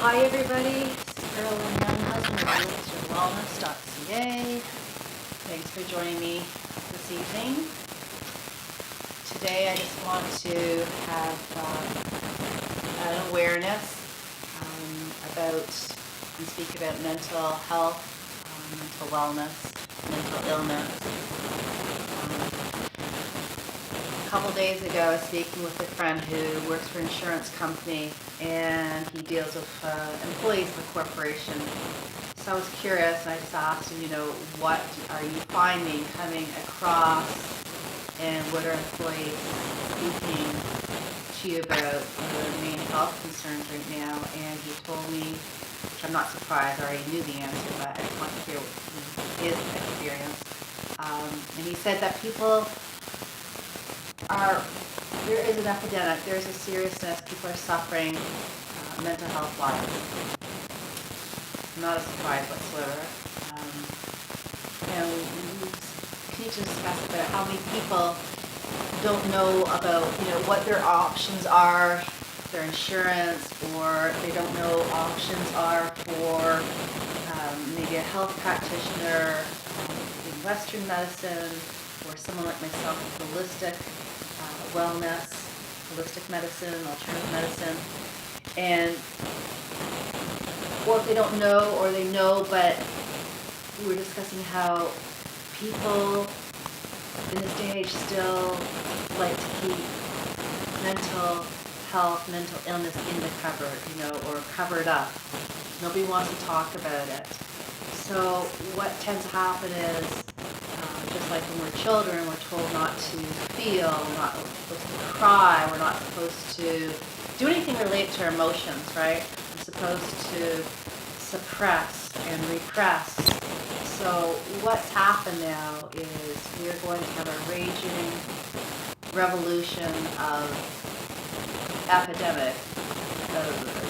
Hi everybody, this is Carolynn, Younghusband of Elixirwellness.ca. Thanks for joining me this evening. Today I just want to have an awareness about and speak about mental health, mental wellness, mental illness. A couple days ago I was speaking with a friend who works for an insurance company, and he deals with employees of a corporation. So I was curious, and I just asked him, what are you finding coming across, and what are employees speaking to you about the main health concerns right now? And he told me, which I'm not surprised, I already knew the answer, but I just want to hear his experience. And he said that there is an epidemic, there's a seriousness, people are suffering mental health wise. Not a surprise whatsoever. Can you discuss about how many people don't know about, what their options are, their insurance, or they don't know options are for maybe a health practitioner in Western medicine, or someone like myself with holistic wellness, holistic medicine, alternative medicine, or if they don't know, or they know, but we were discussing how people in this day and age still like to keep mental health, mental illness in the cupboard, or covered up. Nobody wants to talk about it. So what tends to happen is, just like when we're children, we're told not to feel, we're not supposed to cry, we're not supposed to do anything related to our emotions, right? We're supposed to suppress and repress. So what's happened now is we're going to have a raging revolution of epidemic of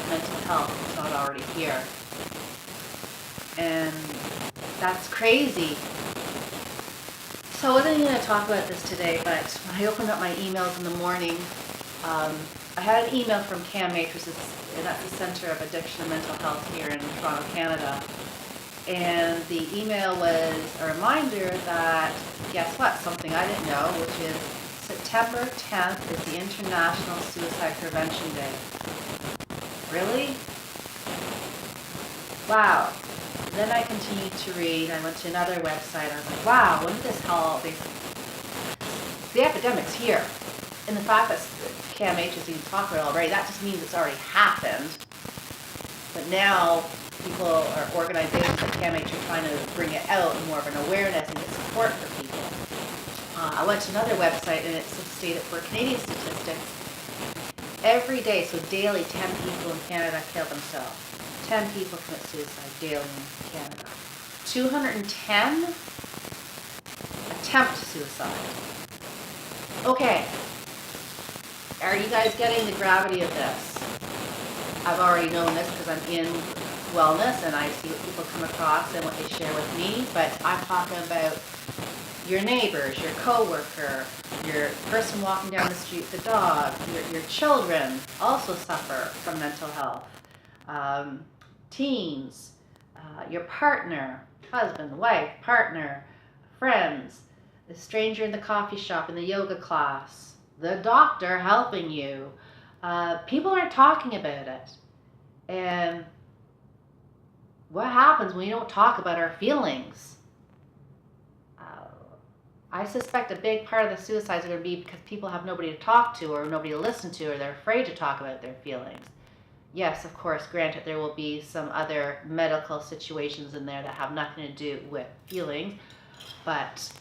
mental health that's not already here. And that's crazy. So I wasn't even going to talk about this today, but when I opened up my emails in the morning, I had an email from CAM Matrices, and that's the Center of Addiction and Mental Health here in Toronto, Canada. And the email was a reminder that, guess what, something I didn't know, which is September 10th is the International Suicide Prevention Day. Really? Wow. Then I continued to read. I went to another website. I was like, wow, when did this all... The epidemic's here. And the fact that KMH is even talking about it already, that just means it's already happened. But now people or organizations like KMH are trying to bring it out, more of an awareness and get support for people. I went to another website, and it stated for Canadian statistics, every day, so daily, 10 people in Canada kill themselves. 10 people commit suicide daily in Canada. 210 attempt suicide. Okay. Are you guys getting the gravity of this? I've already known this because I'm in wellness and I see what people come across and what they share with me, but I'm talking about your neighbors, your coworker, your person walking down the street with the dog, your children also suffer from mental health. Teens, your partner, husband, wife, partner, friends, the stranger in the coffee shop, in the yoga class, the doctor helping you. People aren't talking about it. And what happens when we don't talk about our feelings? I suspect a big part of the suicides are going to be because people have nobody to talk to or nobody to listen to, or they're afraid to talk about their feelings. Yes, of course, granted, there will be some other medical situations in there that have nothing to do with feelings, but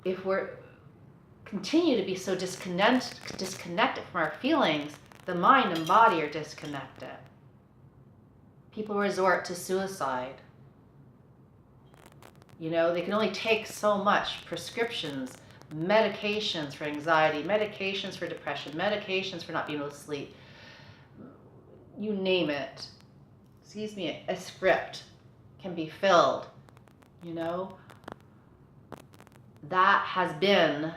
if we're continue to be so disconnected from our feelings, the mind and body are disconnected. People resort to suicide. They can only take so much. Prescriptions, medications for anxiety, medications for depression, medications for not being able to sleep. You name it. A script can be filled. That has been,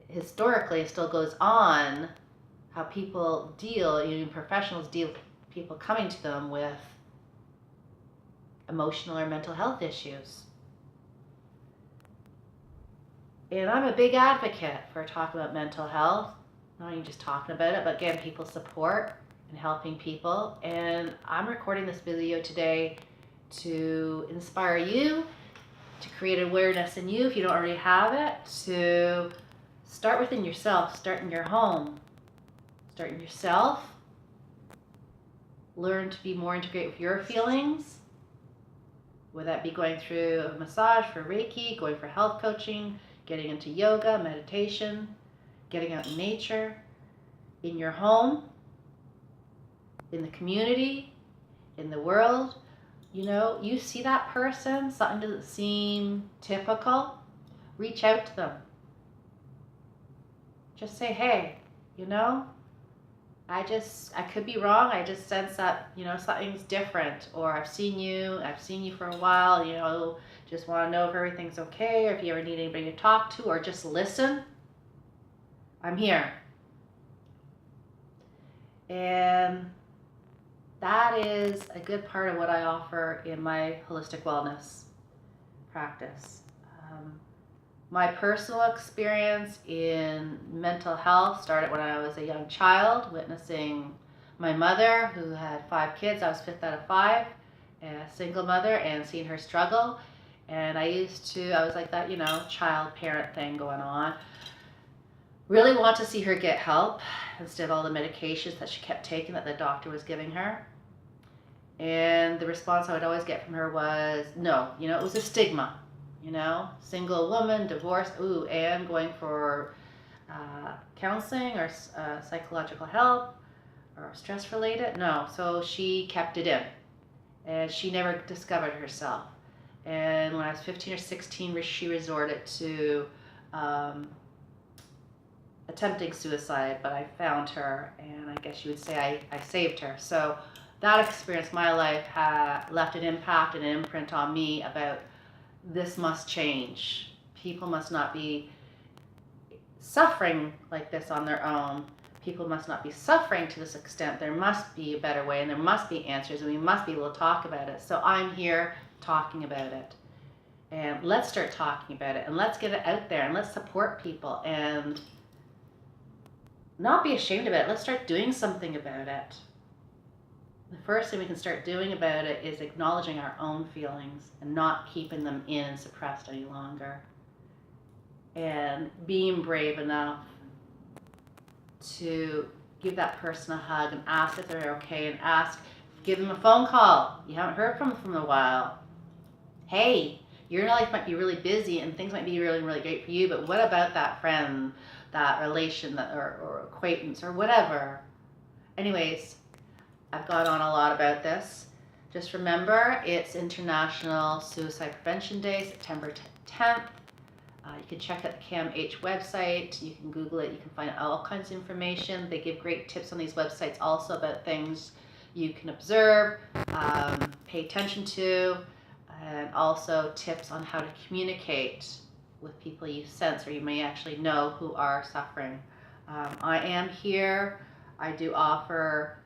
historically, still goes on how people deal, even professionals deal with people coming to them with emotional or mental health issues. And I'm a big advocate for talking about mental health, not even just talking about it, but getting people support and helping people. And I'm recording this video today to inspire you, to create awareness in you if you don't already have it, to start within yourself, start in your home, start in yourself, learn to be more integrated with your feelings, whether that be going through a massage for Reiki, going for health coaching, getting into yoga, meditation, getting out in nature, in your home, in the community, in the world. You know, you see that person, something doesn't seem typical, reach out to them. Just say, hey, you know, I could be wrong, I just sense that, you know, something's different, or I've seen you for a while, you know, just want to know if everything's okay, or if you ever need anybody to talk to, or just listen. I'm here. And that is a good part of what I offer in my holistic wellness practice. My personal experience in mental health started when I was a young child, witnessing my mother, who had 5 kids. I was 5th out of 5, a single mother, and seeing her struggle. And I was like that, you know, child-parent thing going on. Really want to see her get help instead of all the medications that she kept taking that the doctor was giving her. And the response I would always get from her was, no, you know, it was a stigma. You know, single woman, divorced, and going for counseling or psychological help or stress related. No, so she kept it in, and she never discovered herself. And when I was 15 or 16, she resorted to attempting suicide, but I found her, and I guess you would say I saved her. So that experience, my life, left an impact and an imprint on me about this must change. People must not be suffering like this on their own. People must not be suffering to this extent. There must be a better way, and there must be answers, and we must be able to talk about it. So I'm here talking about it. And let's start talking about it, and let's get it out there, and let's support people, and not be ashamed about it. Let's start doing something about it. The first thing we can start doing about it is acknowledging our own feelings and not keeping them in and suppressed any longer. And being brave enough to give that person a hug and ask if they're okay, and give them a phone call. You haven't heard from them for a while. Hey, your life might be really busy and things might be really, really great for you, but what about that friend, that relation, or acquaintance, or whatever? Anyways, I've gone on a lot about this. Just remember, it's International Suicide Prevention Day, September 10th. You can check out the CAMH website. You can Google it. You can find all kinds of information. They give great tips on these websites also about things you can observe, pay attention to, and also tips on how to communicate with people you sense or you may actually know who are suffering. I am here. I do offer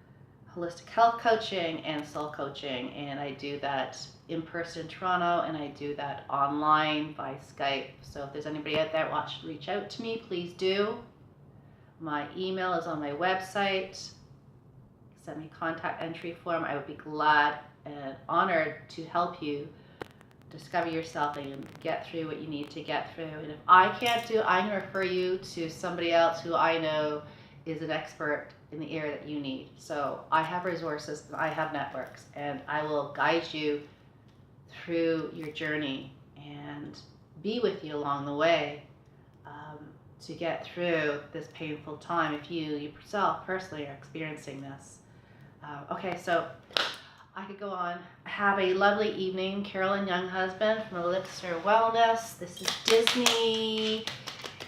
holistic health coaching and soul coaching, and I do that in person in Toronto, and I do that online by Skype. So if there's anybody out there that wants to reach out to me, please do. My email is on my website. Send me a contact entry form. I would be glad and honored to help you discover yourself and get through what you need to get through. And if I can't do it, I'm going to refer you to somebody else who I know is an expert in the area that you need. So I have resources, and I have networks, and I will guide you through your journey and be with you along the way to get through this painful time if you yourself personally are experiencing this. Okay, so I could go on. Have a lovely evening. Carolynn Younghusband from Elixir Wellness. This is Disney.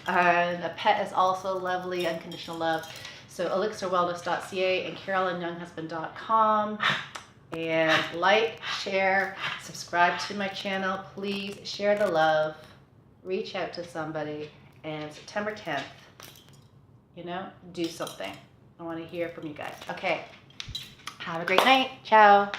And a pet is also lovely, unconditional love. So Elixirwellness.ca and CarolynYounghusband.com. And like, share, subscribe to my channel. Please share the love. Reach out to somebody. And September 10th, do something. I want to hear from you guys. Okay. Have a great night. Ciao.